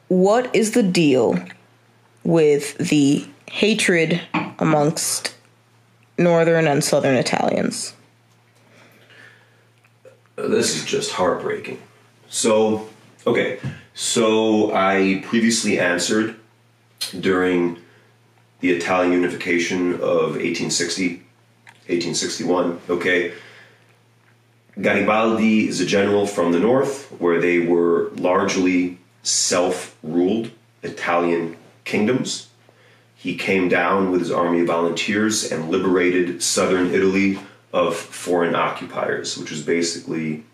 what is the deal with the hatred amongst northern and southern Italians? This is just heartbreaking. So I previously answered during the Italian unification of 1861, okay? Garibaldi is a general from the north, where they were largely self-ruled Italian kingdoms. He came down with his army of volunteers and liberated southern Italy of foreign occupiers, which was basically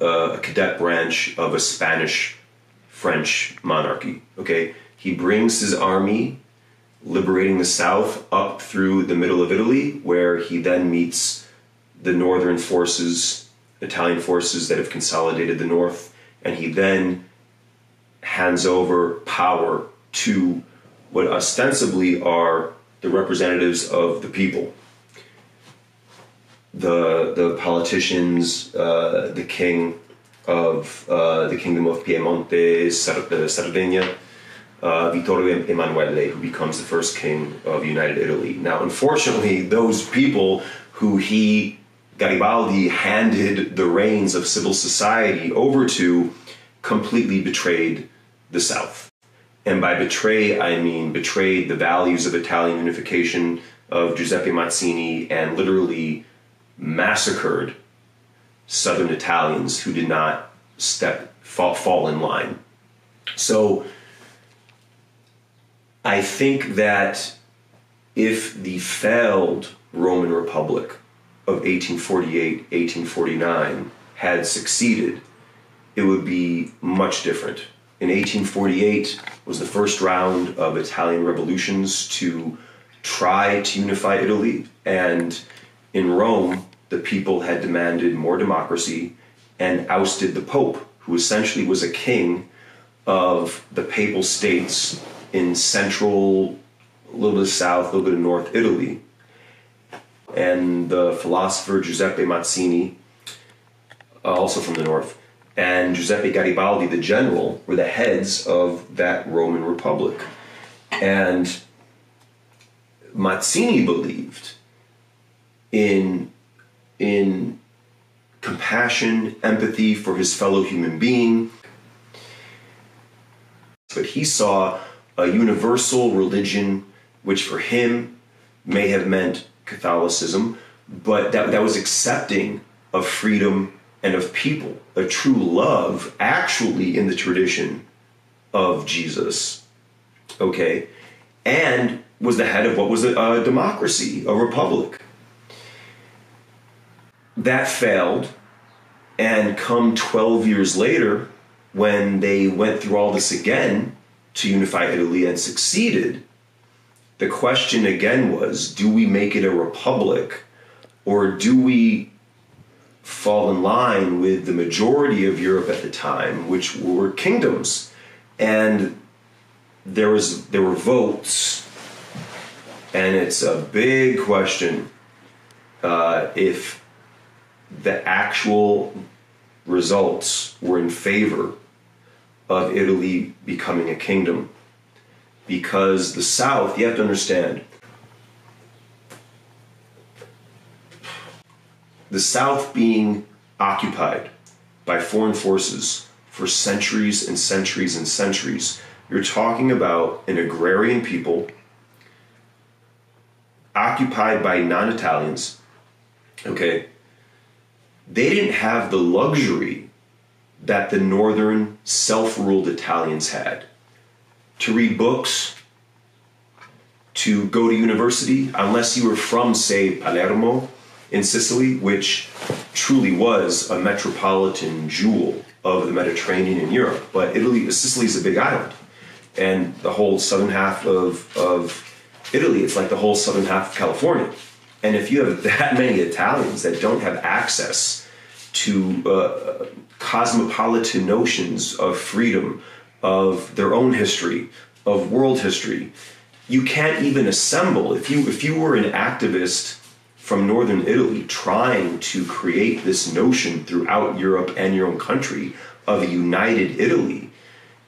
a cadet branch of a Spanish-French monarchy, okay? He brings his army, liberating the south, up through the middle of Italy, where he then meets the northern forces, Italian forces that have consolidated the north, and he then hands over power to what ostensibly are the representatives of the people. The politicians, the king of the kingdom of Piemonte, Sardinia, Vittorio Emanuele, who becomes the first king of United Italy. Now, unfortunately, those people who Garibaldi handed the reins of civil society over to completely betrayed the South. And by betray, I mean betrayed the values of Italian unification of Giuseppe Mazzini and literally massacred Southern Italians who did not fall in line. So I think that if the failed Roman Republic of 1848, 1849 had succeeded, it would be much different. In 1848 was the first round of Italian revolutions to try to unify Italy, and in Rome, the people had demanded more democracy and ousted the Pope, who essentially was a king of the Papal States in central, a little bit of south, a little bit of north Italy. And the philosopher Giuseppe Mazzini, also from the north, and Giuseppe Garibaldi, the general, were the heads of that Roman Republic. And Mazzini believed in compassion, empathy for his fellow human being. But he saw a universal religion, which for him may have meant Catholicism, but that was accepting of freedom and of people, a true love actually in the tradition of Jesus, okay? And was the head of what was a democracy, a republic. That failed, and come 12 years later, when they went through all this again to unify Italy and succeeded, the question again was, do we make it a republic, or do we fall in line with the majority of Europe at the time, which were kingdoms? And there were votes, and it's a big question if the actual results were in favor of Italy becoming a kingdom. Because the South, you have to understand, the South being occupied by foreign forces for centuries and centuries and centuries, you're talking about an agrarian people occupied by non-Italians, okay? They didn't have the luxury that the northern self-ruled Italians had to read books, to go to university, unless you were from, say, Palermo in Sicily, which truly was a metropolitan jewel of the Mediterranean in Europe. But Sicily is a big island, and the whole southern half of Italy, it's like the whole southern half of California. And if you have that many Italians that don't have access to cosmopolitan notions of freedom, of their own history, of world history, you can't even assemble. If you were an activist from northern Italy trying to create this notion throughout Europe and your own country of a united Italy,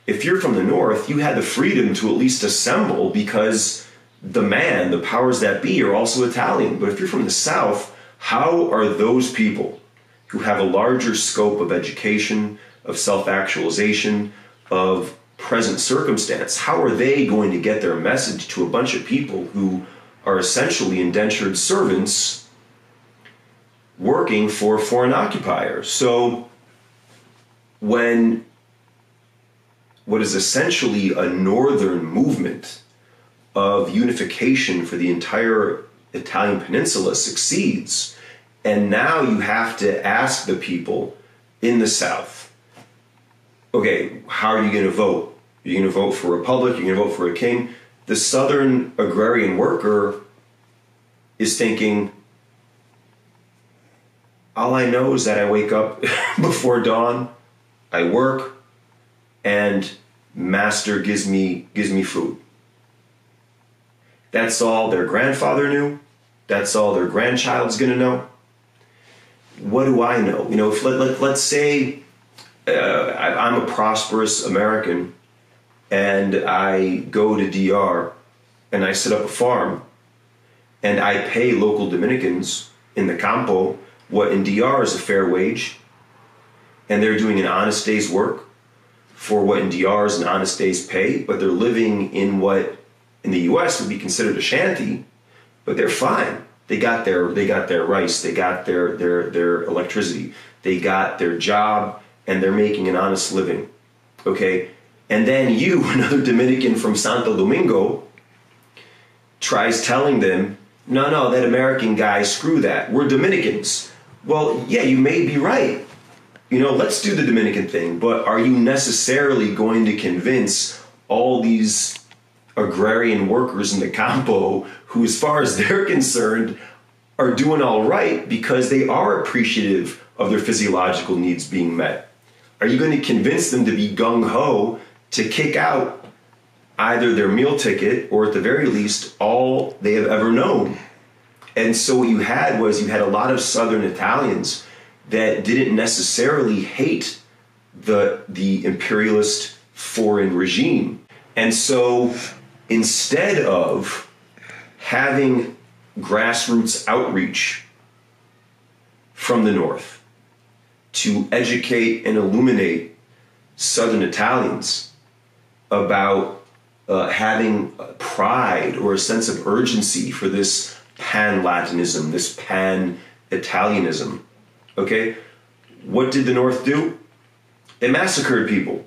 if you're from the North, you had the freedom to at least assemble because the powers that be are also Italian. But if you're from the South, how are those people who have a larger scope of education, of self-actualization, of present circumstance, how are they going to get their message to a bunch of people who are essentially indentured servants working for foreign occupiers? So when what is essentially a northern movement of unification for the entire Italian peninsula succeeds, and now you have to ask the people in the South, okay, how are you going to vote? Are you going to vote for a republic? Are you going to vote for a king? The Southern agrarian worker is thinking, all I know is that I wake up before dawn, I work, and master gives me food. That's all their grandfather knew. That's all their grandchild's going to know. What do I know? You know, if let's say I'm a prosperous American and I go to DR and I set up a farm and I pay local Dominicans in the campo what in DR is a fair wage, and they're doing an honest day's work for what in DR is an honest day's pay, but they're living in what in the US would be considered a shanty, but they're fine. They got their rice, they got their electricity, they got their job, and they're making an honest living. Okay? And then you, another Dominican from Santo Domingo, tries telling them, no, that American guy, screw that. We're Dominicans. Well, yeah, you may be right. You know, let's do the Dominican thing, but are you necessarily going to convince all these agrarian workers in the campo who, as far as they're concerned, are doing all right because they are appreciative of their physiological needs being met? Are you going to convince them to be gung-ho to kick out either their meal ticket or at the very least all they have ever known? And so what you had a lot of Southern Italians that didn't necessarily hate the imperialist foreign regime. And so instead of having grassroots outreach from the North to educate and illuminate Southern Italians about having pride or a sense of urgency for this pan-Latinism, this pan-Italianism, okay? What did the North do? They massacred people,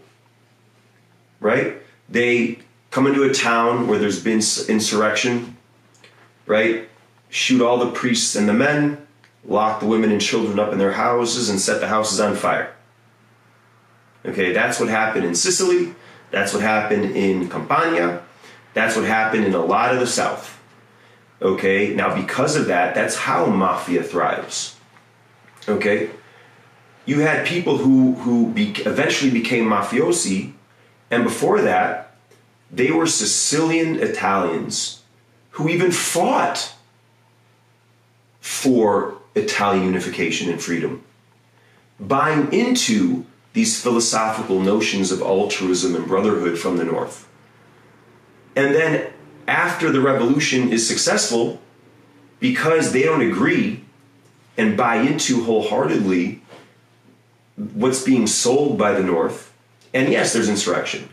right? They come into a town where there's been insurrection, right? Shoot all the priests and the men, lock the women and children up in their houses, and set the houses on fire. Okay, that's what happened in Sicily. That's what happened in Campania. That's what happened in a lot of the South. Okay, now because of that, that's how Mafia thrives. Okay, you had people who eventually became mafiosi, and before that, they were Sicilian Italians who even fought for Italian unification and freedom, buying into these philosophical notions of altruism and brotherhood from the North. And then after the revolution is successful, because they don't agree and buy into wholeheartedly what's being sold by the North, and yes, there's insurrection.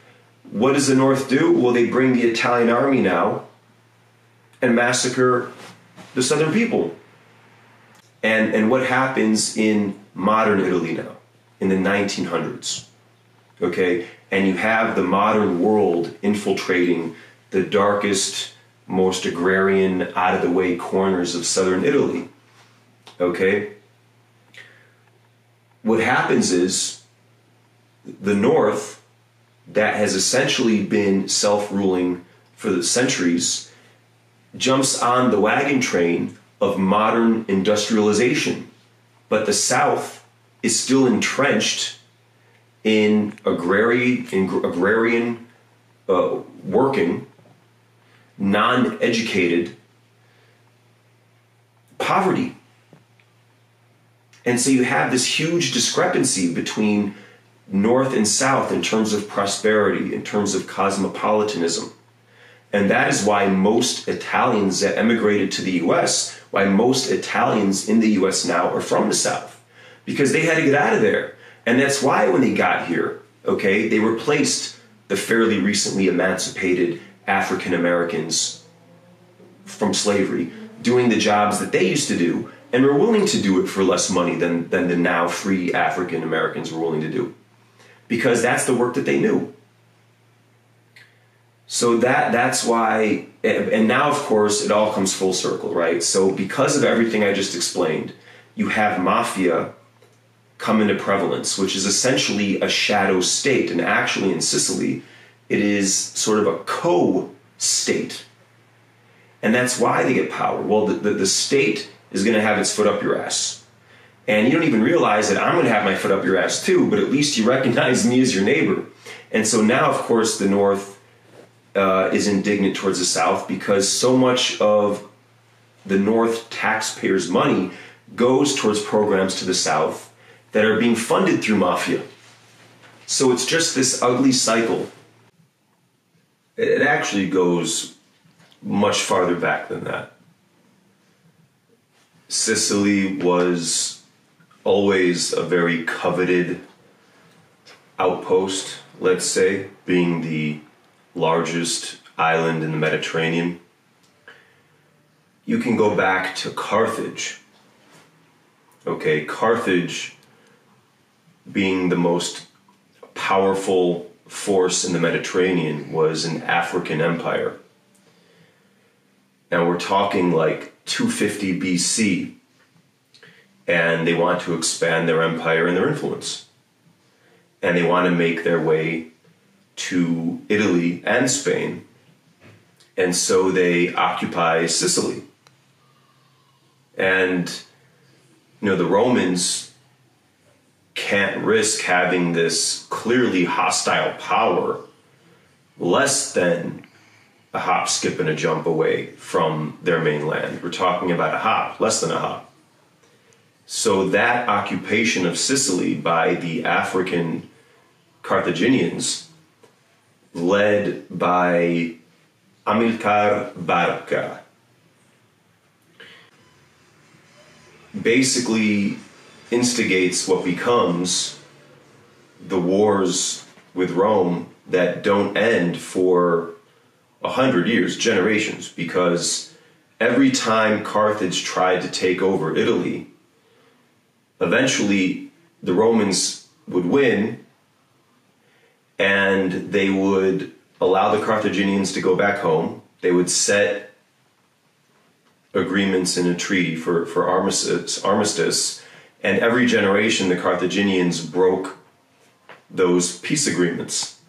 What does the North do? Well, they bring the Italian army now and massacre the Southern people. And what happens in modern Italy now, in the 1900s, okay? And you have the modern world infiltrating the darkest, most agrarian, out-of-the-way corners of southern Italy, okay? What happens is the North, that has essentially been self-ruling for the centuries, jumps on the wagon train of modern industrialization. But the South is still entrenched in agrarian working, non-educated poverty. And so you have this huge discrepancy between north and south in terms of prosperity, in terms of cosmopolitanism. And that is why most Italians that emigrated to the US, why most Italians in the US now are from the South, because they had to get out of there. And that's why when they got here, okay, they replaced the fairly recently emancipated African Americans from slavery doing the jobs that they used to do, and were willing to do it for less money than the now free African Americans were willing to do, because that's the work that they knew. So that's why, and now of course it all comes full circle, right? So because of everything I just explained, you have Mafia come into prevalence, which is essentially a shadow state. And actually in Sicily, it is sort of a co-state. And that's why they get power. Well, the state is going to have its foot up your ass. And you don't even realize that I'm going to have my foot up your ass too, but at least you recognize me as your neighbor. And so now, of course, the North is indignant towards the South, because so much of the North taxpayers' money goes towards programs to the South that are being funded through Mafia. So it's just this ugly cycle. It actually goes much farther back than that. Sicily was always a very coveted outpost, let's say, being the largest island in the Mediterranean. You can go back to Carthage. Okay, Carthage being the most powerful force in the Mediterranean was an African empire. Now we're talking like 250 BC, and they want to expand their empire and their influence. And they want to make their way to Italy and Spain. And so they occupy Sicily. And, you know, the Romans can't risk having this clearly hostile power less than a hop, skip, and a jump away from their mainland. We're talking about a hop, less than a hop. So that occupation of Sicily by the African Carthaginians, led by Amilcar Barca, basically instigates what becomes the wars with Rome that don't end for 100 years, generations, because every time Carthage tried to take over Italy, eventually the Romans would win, and they would allow the Carthaginians to go back home. They would set agreements in a treaty for armistice, and every generation the Carthaginians broke those peace agreements.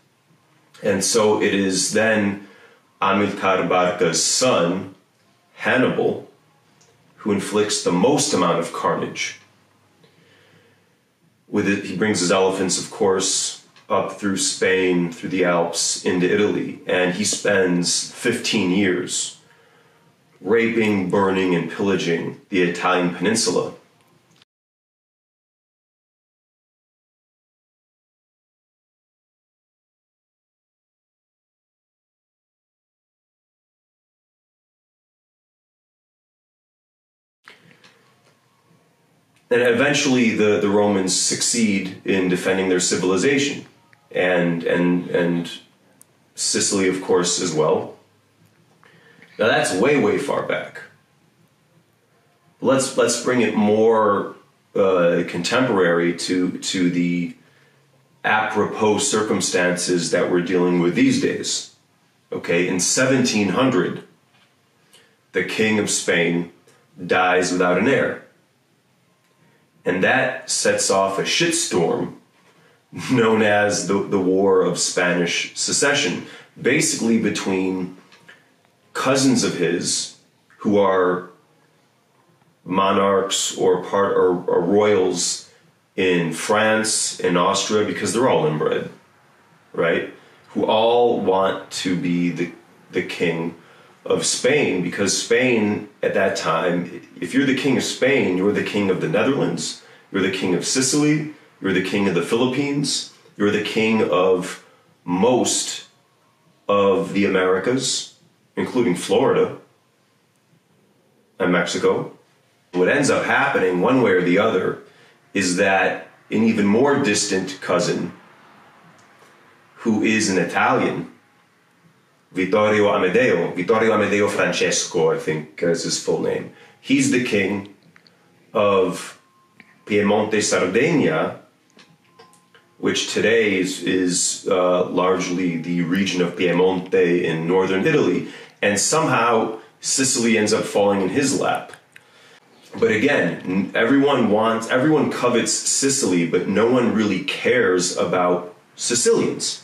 And so it is then Amilcar Barca's son, Hannibal, who inflicts the most amount of carnage. With it, he brings his elephants, of course, up through Spain, through the Alps, into Italy, and he spends 15 years raping, burning, and pillaging the Italian peninsula. And eventually the Romans succeed in defending their civilization, and Sicily, of course, as well. Now that's way, way far back. Let's bring it more contemporary to the apropos circumstances that we're dealing with these days. Okay, in 1700, the King of Spain dies without an heir. And that sets off a shitstorm known as the War of Spanish Secession, basically between cousins of his who are monarchs or royals in France and Austria, because they're all inbred, right? Who all want to be the king of Spain, because Spain at that time, if you're the king of Spain, you're the king of the Netherlands, you're the king of Sicily, you're the king of the Philippines, You're the king of most of the Americas, including Florida and Mexico. What ends up happening, one way or the other, is that an even more distant cousin, who is an Italian, Vittorio Amedeo Francesco, I think is his full name. He's the king of Piemonte, Sardinia, which today is largely the region of Piemonte in northern Italy, and somehow Sicily ends up falling in his lap. But again, everyone covets Sicily, but no one really cares about Sicilians.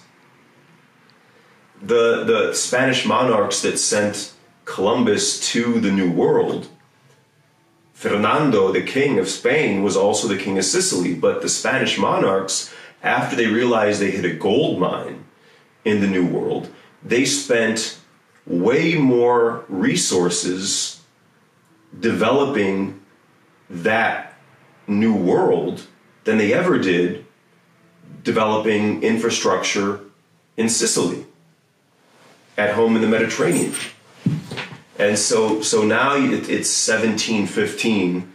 The Spanish monarchs that sent Columbus to the New World, Fernando, the king of Spain, was also the king of Sicily, but the Spanish monarchs, after they realized they hit a gold mine in the New World, they spent way more resources developing that new world than they ever did developing infrastructure in Sicily, at home in the Mediterranean. And so now it's 1715,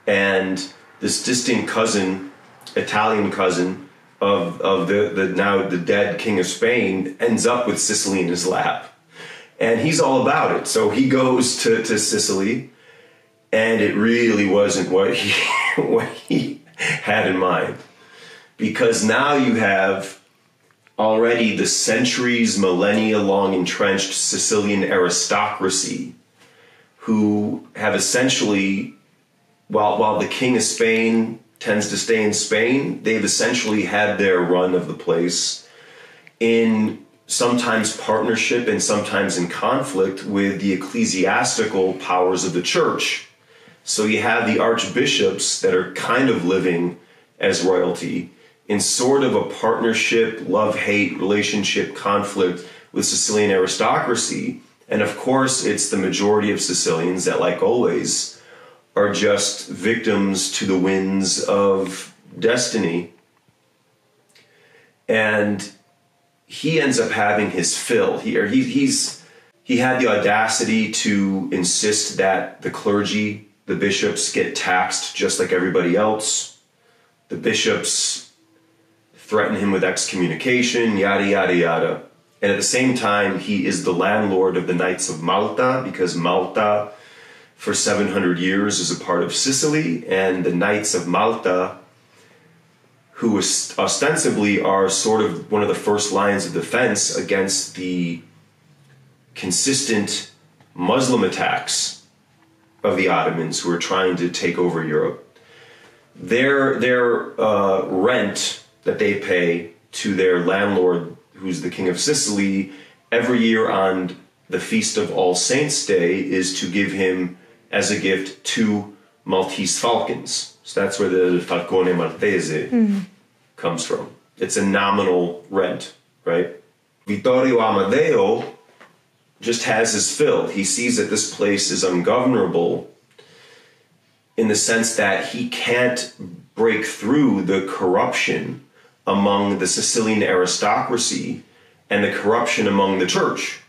and this distant cousin, Italian cousin of the now the dead king of Spain, ends up with Sicily in his lap. And he's all about it. So he goes to Sicily, and it really wasn't what he had in mind. Because now you have already the centuries, millennia long entrenched Sicilian aristocracy, who have essentially, while the king of Spain tends to stay in Spain, they've essentially had their run of the place in sometimes partnership and sometimes in conflict with the ecclesiastical powers of the church. So you have the archbishops that are kind of living as royalty in sort of a partnership, love-hate relationship conflict with Sicilian aristocracy. And of course, it's the majority of Sicilians that, like always, are just victims to the winds of destiny. And he ends up having his fill here. He had the audacity to insist that the clergy, the bishops, get taxed just like everybody else. The bishops threaten him with excommunication, yada, yada, yada. And at the same time, he is the landlord of the Knights of Malta, because Malta, for 700 years, is a part of Sicily, and the Knights of Malta, who ostensibly are sort of one of the first lines of defense against the consistent Muslim attacks of the Ottomans who are trying to take over Europe. Their rent that they pay to their landlord, who's the king of Sicily, every year on the Feast of All Saints' Day, is to give him as a gift 2 Maltese falcons. So that's where the falcone maltese comes from. It's a nominal rent, right? Vittorio Amadeo just has his fill. He sees that this place is ungovernable in the sense that he can't break through the corruption among the Sicilian aristocracy and the corruption among the church.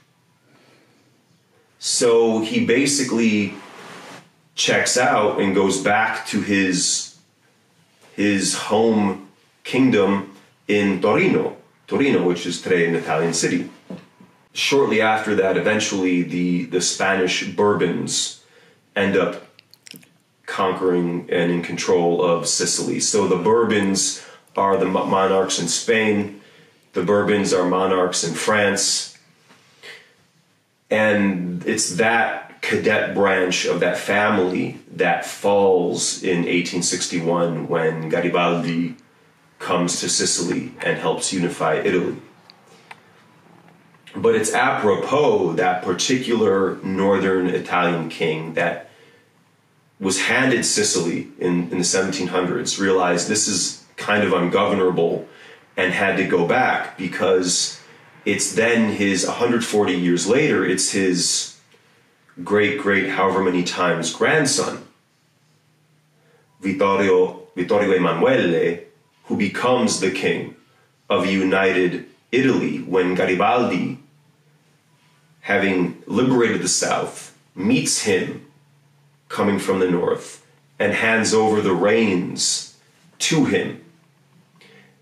So he basically checks out and goes back to his home kingdom in Torino, which is today an Italian city. Shortly after that, eventually the Spanish Bourbons end up conquering and in control of Sicily. So the Bourbons are the monarchs in Spain, the Bourbons are monarchs in France, and it's that cadet branch of that family that falls in 1861 when Garibaldi comes to Sicily and helps unify Italy. But it's apropos that particular northern Italian king that was handed Sicily in the 1700s realized this is kind of ungovernable and had to go back, because it's then his 140 years later, it's his great however many times grandson, Vittorio Emanuele, who becomes the king of a united Italy when Garibaldi, having liberated the South, meets him coming from the north and hands over the reins to him.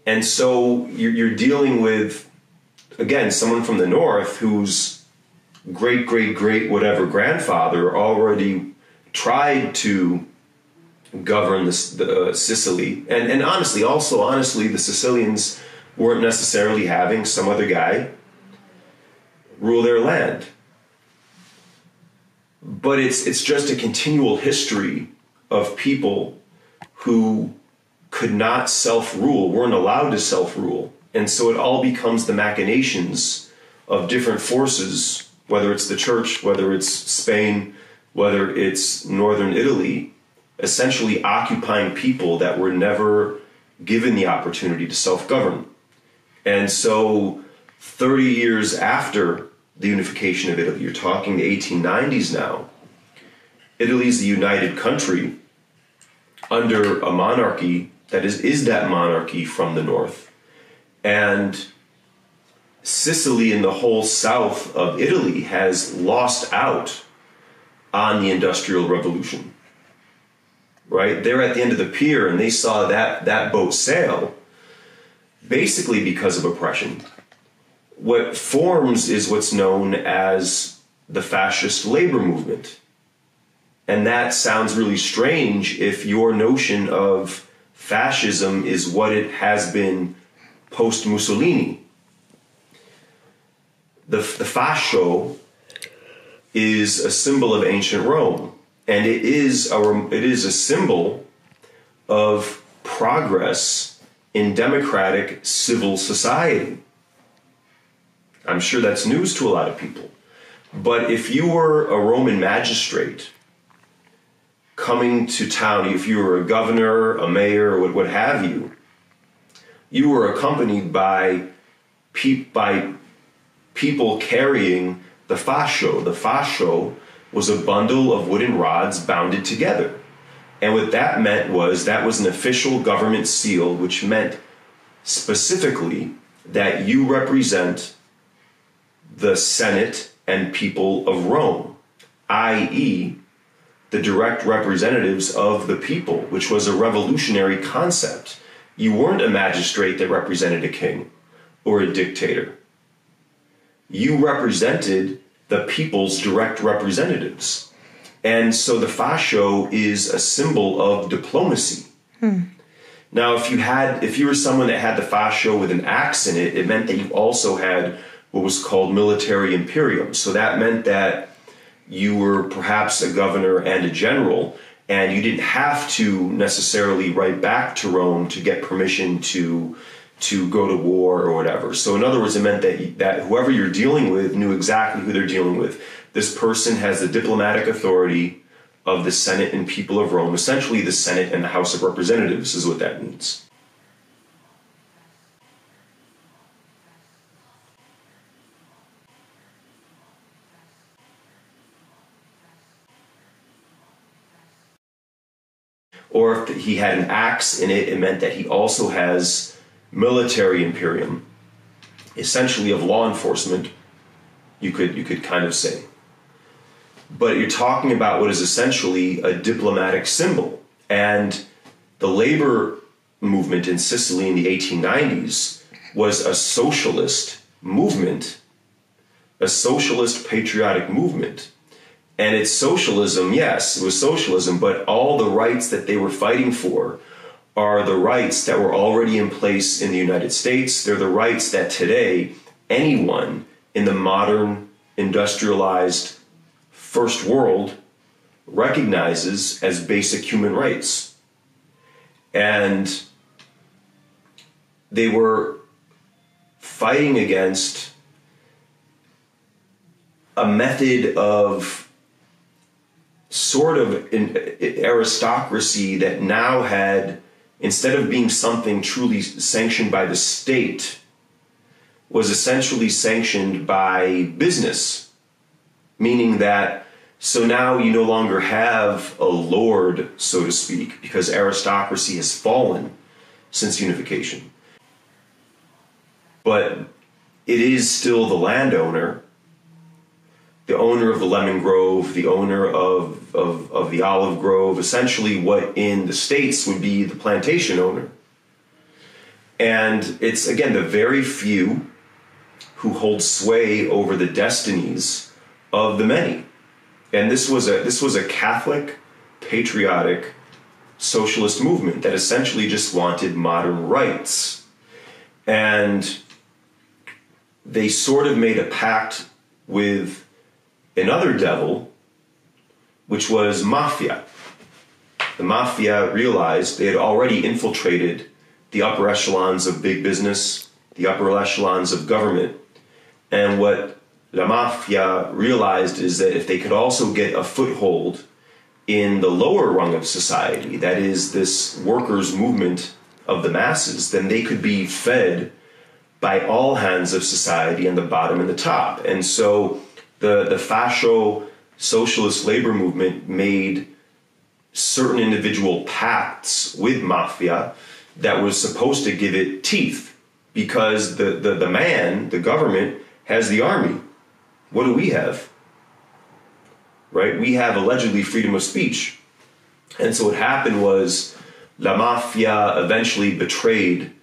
And so you're dealing with, again, someone from the north whose great whatever grandfather already tried to govern the Sicily. And honestly, the Sicilians weren't necessarily having some other guy rule their land. But it's just a continual history of people who could not self-rule, weren't allowed to self-rule. And so it all becomes the machinations of different forces, whether it's the church, whether it's Spain, whether it's northern Italy, essentially occupying people that were never given the opportunity to self-govern. And so 30 years after the unification of Italy, you're talking the 1890s now, Italy's the united country under a monarchy that is that monarchy from the north. And Sicily and the whole south of Italy has lost out on the Industrial Revolution. Right? They're at the end of the pier and they saw that boat sail basically because of oppression. What forms is what's known as the fascist labor movement. And that sounds really strange if your notion of fascism is what it has been post-Mussolini. The fascio is a symbol of ancient Rome, and it is a symbol of progress in democratic civil society. I'm sure that's news to a lot of people. But if you were a Roman magistrate coming to town, if you were a governor, a mayor, or what have you, you were accompanied by people carrying the fascio. The fascio was a bundle of wooden rods bounded together. And what that meant was that was an official government seal, which meant specifically that you represent the Senate and people of Rome, i.e., the direct representatives of the people, which was a revolutionary concept. You weren't a magistrate that represented a king or a dictator. You represented the people's direct representatives. And so the fascio is a symbol of diplomacy. Now, if you were someone that had the fascio with an axe in it, it meant that you also had what was called military imperium. So that meant that you were perhaps a governor and a general, and you didn't have to necessarily write back to Rome to get permission to go to war or whatever. So in other words, it meant that whoever you're dealing with knew exactly who they're dealing with. This person has the diplomatic authority of the Senate and people of Rome. Essentially, the Senate and the House of Representatives is what that means. Or if he had an axe in it, it meant that he also has military imperium, essentially of law enforcement, you could kind of say. But you're talking about what is essentially a diplomatic symbol. And the labor movement in Sicily in the 1890s was a socialist movement, a socialist patriotic movement. And it's socialism, yes, it was socialism, but all the rights that they were fighting for are the rights that were already in place in the United States. They're the rights that today anyone in the modern industrialized first world recognizes as basic human rights. And they were fighting against a method of sort of an aristocracy that now had, instead of being something truly sanctioned by the state, was essentially sanctioned by business. Meaning that, so now you no longer have a lord, so to speak, because aristocracy has fallen since unification. but it is still the landowner, the owner of the lemon grove, the owner of the olive grove, essentially what in the States would be the plantation owner. And it's, again, the very few who hold sway over the destinies of the many. And this was a Catholic, patriotic, socialist movement that essentially just wanted modern rights. And they sort of made a pact with another devil, which was Mafia. The Mafia realized they had already infiltrated the upper echelons of big business, the upper echelons of government. And what La Mafia realized is that if they could also get a foothold in the lower rung of society, that is this workers' movement of the masses, then they could be fed by all hands of society on the bottom and the top. And so the fascio socialist labor movement made certain individual pacts with Mafia that was supposed to give it teeth, because the man, the government, has the army. What do we have? Right? We have allegedly freedom of speech. And so what happened was La Mafia eventually betrayed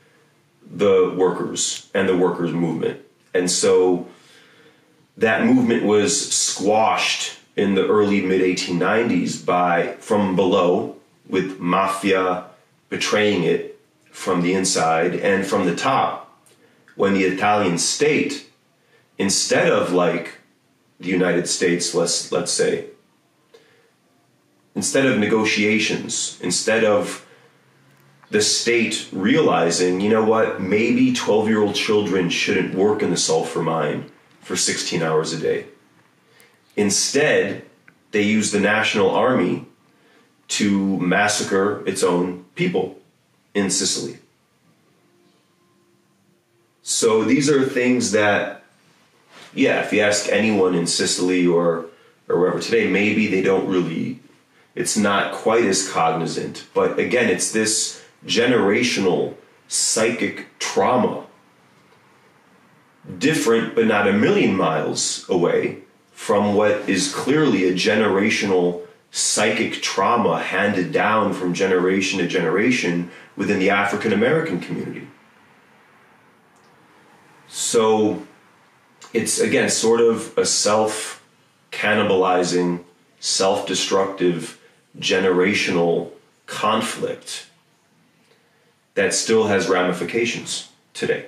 the workers and the workers' movement. And so that movement was squashed in the early mid-1890s from below, with Mafia betraying it from the inside, and from the top, when the Italian state, instead of like the United States, let's say, instead of negotiations, instead of the state realizing, you know what, maybe 12-year-old children shouldn't work in the sulfur mine for 16 hours a day. Instead, they used the National Army to massacre its own people in Sicily. So these are things that, yeah, if you ask anyone in Sicily or wherever today, maybe they don't really, it's not quite as cognizant. But again, it's this generational psychic trauma, different but not a million miles away from what is clearly a generational psychic trauma handed down from generation to generation within the African American community. So it's, again, sort of a self-cannibalizing, self-destructive, generational conflict that still has ramifications today.